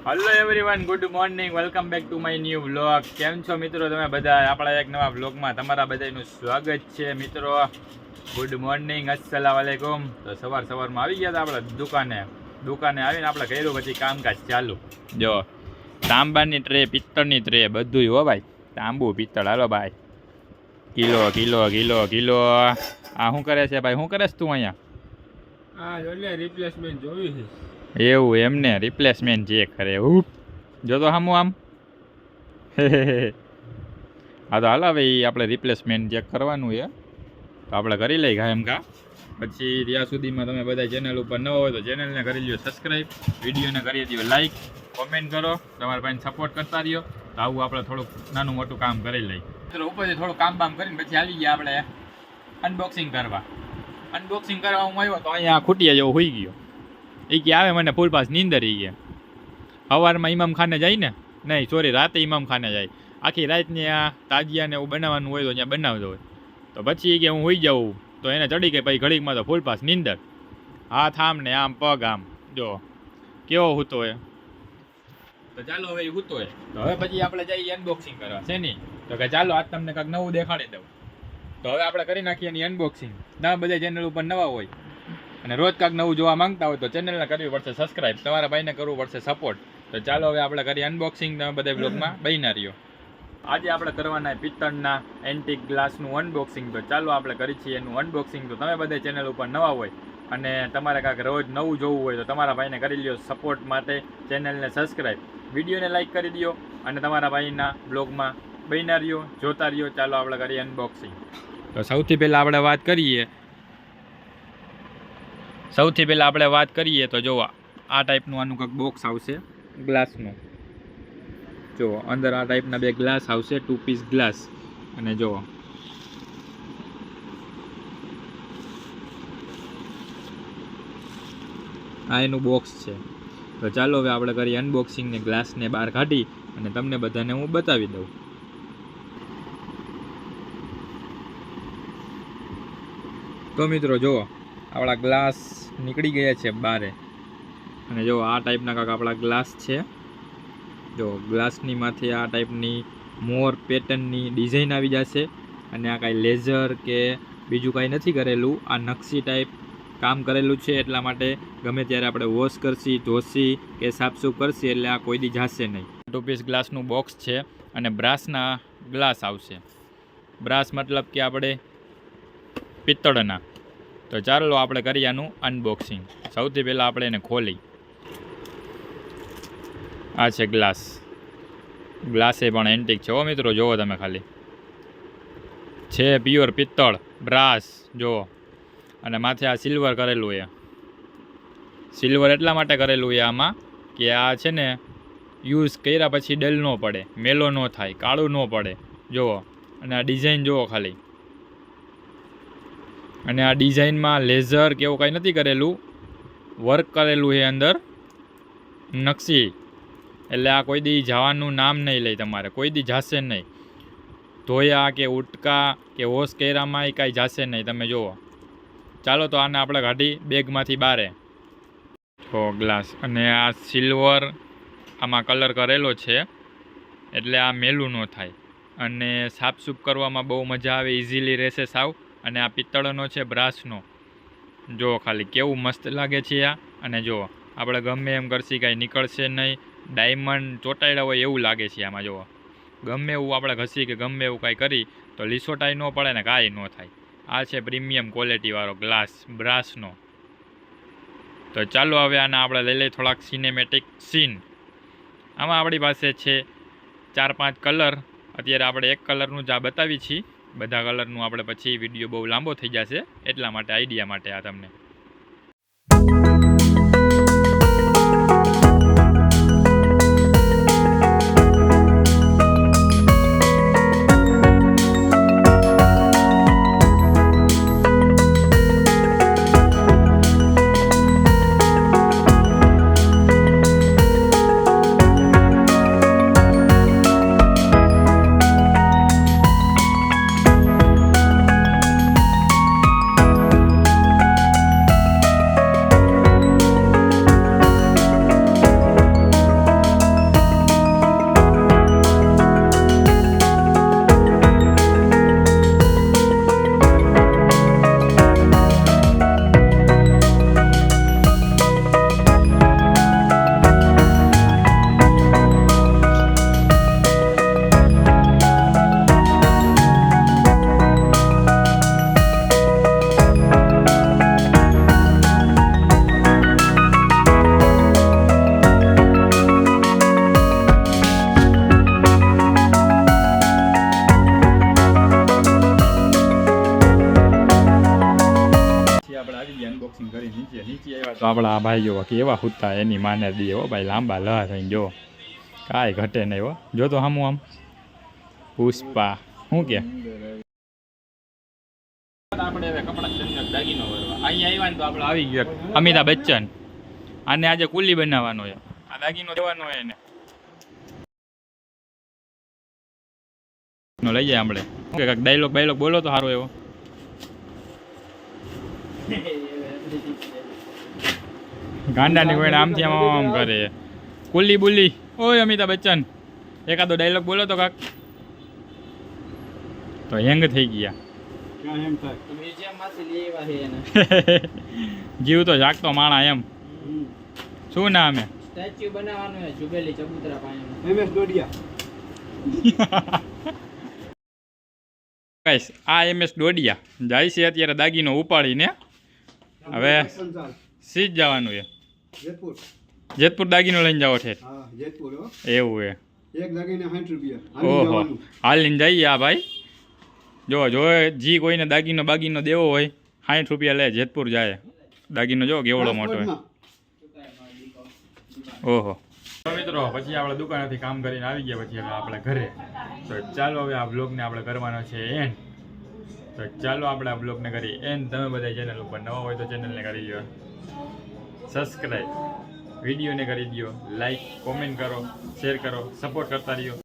Hello everyone, good morning, welcome back to my new vlog. કેમ છો મિત્રો તમે બધા? આપણા એક નવા વ્લોગમાં તમારા બધાનું સ્વાગત છે મિત્રો. ગુડ મોર્નિંગ, અસ્સલામ વાલેકુમ. તો સવારમાં આવી ગયા હતા આપણે દુકાને આવીને આપણે કર્યું પછી કામકાજ ચાલુ. જો તાંબાની ટ્રે, પિત્તળની ટ્રે, બધું હો ભાઈ. તાંબુ પિત્તળ, હાલો ભાઈ. કિલો. આ શું કરે છે ભાઈ? શું કરે છે તું અહીંયા? રિપ્લેસમેન્ટ જોયું છે. એવું એમને રિપ્લેસમેન્ટ જે કરે જો તો સામું આમ હા તો હાલો ભાઈ, આપણે રિપ્લેસમેન્ટ ચેક કરવાનું છે તો આપણે કરી લઈ એમ કા. પછી ત્યાં સુધીમાં તમે બધા ચેનલ ઉપર ન હોય તો ચેનલને કરી લ્યો સબસ્ક્રાઈબ, વિડીયોને કરી દો લાઈક, કોમેન્ટ કરો, તમારા ભાઈને સપોર્ટ કરતા રહ્યો. તો આવું આપણે થોડુંક નાનું મોટું કામ કરી લઈ. ચલો ઉપરથી થોડું કામ કરીને પછી આવી ગયા આપણે અનબોક્સિંગ કરવા. અનબોક્સિંગ કરવા હું આવ્યો તો અહીંયા ખૂટિયા જેવો હોઈ ગયો. એ કે આવે મને ફૂલ પાસ નીંદર એ કે સવારમાં ઇમામ ખાને જાય ને, નહીં સોરી રાતે ઇમામ ખાને જાય. આખી રાતની આ તાજિયાને એવું બનાવવાનું હોય તો ત્યાં બનાવતો હોય. તો પછી કે હું હોઈ જાઉં તો એને ચડી કે પછી ઘડીકમાં તો ફૂલ પાસ નીંદર. હાથ આમ ને આમ, પગ આમ, જો કેવો હૂતો હોય. તો ચાલો હવે હૂતો હોય તો હવે પછી આપણે જઈએ અનબોક્સિંગ કરવા છે નહીં. તો કે ચાલો આજ તમને કાંઈક નવું દેખાડી દઉં. તો હવે આપણે કરી નાખીએ એની અનબોક્સિંગ. તમે બધા ચેનલ ઉપર નવા હોય અને રોજ કાંક નવું જોવા માંગતા હોય તો ચેનલને કરવી પડશે સબસ્ક્રાઈબ, તમારા ભાઈને કરવું પડશે સપોર્ટ. તો ચાલો હવે આપણે કરીએ અનબોક્સિંગ. તમે બધા બ્લોગમાં બન્યા રહ્યો. આજે આપણે કરવાના પિત્તળના એન્ટિક ગ્લાસનું અનબોક્સિંગ. તો ચાલો આપણે કરી છીએ એનું અનબોક્સિંગ. તો તમે બધા ચેનલ ઉપર નવા હોય અને તમારે કાંઈક રોજ નવું જોવું હોય તો તમારા ભાઈને કરી લ્યો સપોર્ટ માટે ચેનલને સબસ્ક્રાઈબ, વિડીયોને લાઈક કરી દો અને તમારા ભાઈના બ્લોગમાં બન્યા રહ્યો, જોતા રહ્યો. ચાલો આપણે કરીએ અનબોક્સિંગ. તો સૌથી પહેલાં આપણે વાત કરીએ તો જો આ ટાઈપનું આનું કંઈક બોક્સ આવશે ગ્લાસનું. જો અંદર આ ટાઈપના બે ગ્લાસ આવશે, 2 પીસ ગ્લાસ. અને જો આ એનું બોક્સ છે. તો ચાલો હવે આપણે કરીએ અનબોક્સિંગ ને ગ્લાસને બહાર કાઢી અને તમને બધાને હું બતાવી દઉં. તો મિત્રો જુઓ આપણા ગ્લાસ નીકળી ગયા છે બારે. અને જો આ ટાઈપના કાંક આપણા ગ્લાસ છે. જો ગ્લાસની માથે આ ટાઈપની મોર પેટર્નની ડિઝાઇન આવી જશે. અને આ કાંઈ લેઝર કે બીજું કાંઈ નથી કરેલું, આ નકશી ટાઈપ કામ કરેલું છે. એટલા માટે ગમે ત્યારે આપણે વોશ કરશી, ધોશી કે સાફસૂફ કરશી એટલે આ કોઈ દી જાશે નહીં. 2 પીસ ગ્લાસનું બોક્સ છે અને બ્રાસના ગ્લાસ આવશે. બ્રાસ મતલબ કે આપણે પિત્તળના. તો ચાલો આપણે કરીએ આનું અનબોક્સિંગ. સૌથી પહેલાં આપણે એને ખોલી. આ છે ગ્લાસ. ગ્લાસે પણ એન્ટિક છે હો મિત્રો, જુઓ તમે ખાલી. છે પ્યોર પિત્તળ, બ્રાસ જુઓ. અને માથે આ સિલ્વર કરેલું છે. સિલ્વર એટલા માટે કરેલું છે આમાં કે આ છે ને યુઝ કર્યા પછી ડલ ન પડે, મેલો ન થાય, કાળું ન પડે. જુઓ અને આ ડિઝાઇન જુઓ ખાલી. અને આ ડિઝાઇનમાં લેઝર કે એવું કાંઈ નથી કરેલું, વર્ક કરેલું છે અંદર નકશી. એટલે આ કોઈ દી જવાનું નામ નહીં લે, તમારે કોઈ દી જાશે નહીં. ધોયા કે ઉટકા કે વોશ કર્યામાં એ કાંઈ જાશે નહીં. તમે જુઓ. ચાલો તો આને આપણે કાઢી બેગમાંથી બારે. તો ગ્લાસ અને આ સિલ્વર આમાં કલર કરેલો છે એટલે આ મેલું ન થાય અને સાફસૂફ કરવામાં બહુ મજા આવે, ઇઝીલી રહેશે સાવ. અને આ પિત્તળનો છે, બ્રાસનો. જો ખાલી કેવું મસ્ત લાગે છે આ. અને જો આપણે ગમે એમ કરશી કાંઈ નીકળશે નહીં. ડાયમંડ ચોંટાડ્યા હોય એવું લાગે છે આમાં. જુઓ ગમે એવું આપણે ઘસી કે ગમે એવું કાંઈ કરી તો લીસોટાઈ ન પડે ને કાંઈ ન થાય. આ છે પ્રીમિયમ ક્વોલિટીવાળો ગ્લાસ બ્રાસનો. તો ચાલો હવે આના આપણે લઈ લઈએ થોડાક સિનેમેટિક સીન. આમાં આપણી પાસે છે 4-5 કલર. અત્યારે આપણે એક કલરનું જ આ બતાવી છીએ. બધા કલરનું આપણે પછી વિડીયો બહુ લાંબો થઈ જશે એટલા માટે, આઈડિયા માટે આ તમને. આપણા આ ભાઈ જો કેવા હુતા એની માને દે હો ભાઈ, લાંબા લહ થઈને જો કાંઈ ઘટે નહીં હો. જો તો હામું આમ પુષ્પા શું કે આપણે હવે કપડા ચંદક દાગીનો ભરવા અહીંયા આવ્યા ને તો આપણે આવી ગયો અમિતાભ બચ્ચન. આને આજે કુલી બનાવવાનો છે, આ દાગીનો દેવાનો હોય એને લઈ જાય આપણે. કાંઈક ડાયલોગ બોલો તો સારો એવો. ગાંડાની કોઈને આમથી આમ કરે કુલી બુલી. ઓય અમિતાભ બચ્ચન એકાદો ડાયલોગ બોલો તો કાક. તો હેંગ થઈ ગયા. જીવ તો જાગતો માણા એમ. શું નામ હે? સ્ટેચ્યુ બનાવવાનું છે જુબેલી ચબુતરા પાસે. MS ડોડિયા. ગાઈસ આ MS ડોડિયા જાય છે અત્યારે દાગીનો ઉપાડીને હવે સીજ જવાનું છે જેતપુર. જેતપુર દાગીનો લઈને જાવ છે. હા જેતપુર હો. એવું છે. એક દાગીને 60 રૂપિયા. ઓહો હાલીને જઈએ આ ભાઈ. જો જી કોઈને દાગીનો દેવો હોય 60 રૂપિયા લે, જેતપુર જાય. દાગીનો જો કેવડો મોટો હોય. ઓહો તો મિત્રો પછી આપણે દુકાનેથી કામ કરીને આવી ગયા પછી હવે આપણે ઘરે. તો ચાલો હવે આ બ્લોગને આપણે કરવાનો છે એન્ડ. તો ચાલો આપણે આ બ્લોગને કરી એન્ડ. તમે બધા ચેનલ ઉપર નવા હોય તો ચેનલને કરી દો સબસ્ક્રાઈબ, વિડીયોને કરી દો લાઈક, કોમેન્ટ કરો, શેર કરો, સપોર્ટ કરતા રહ્યો.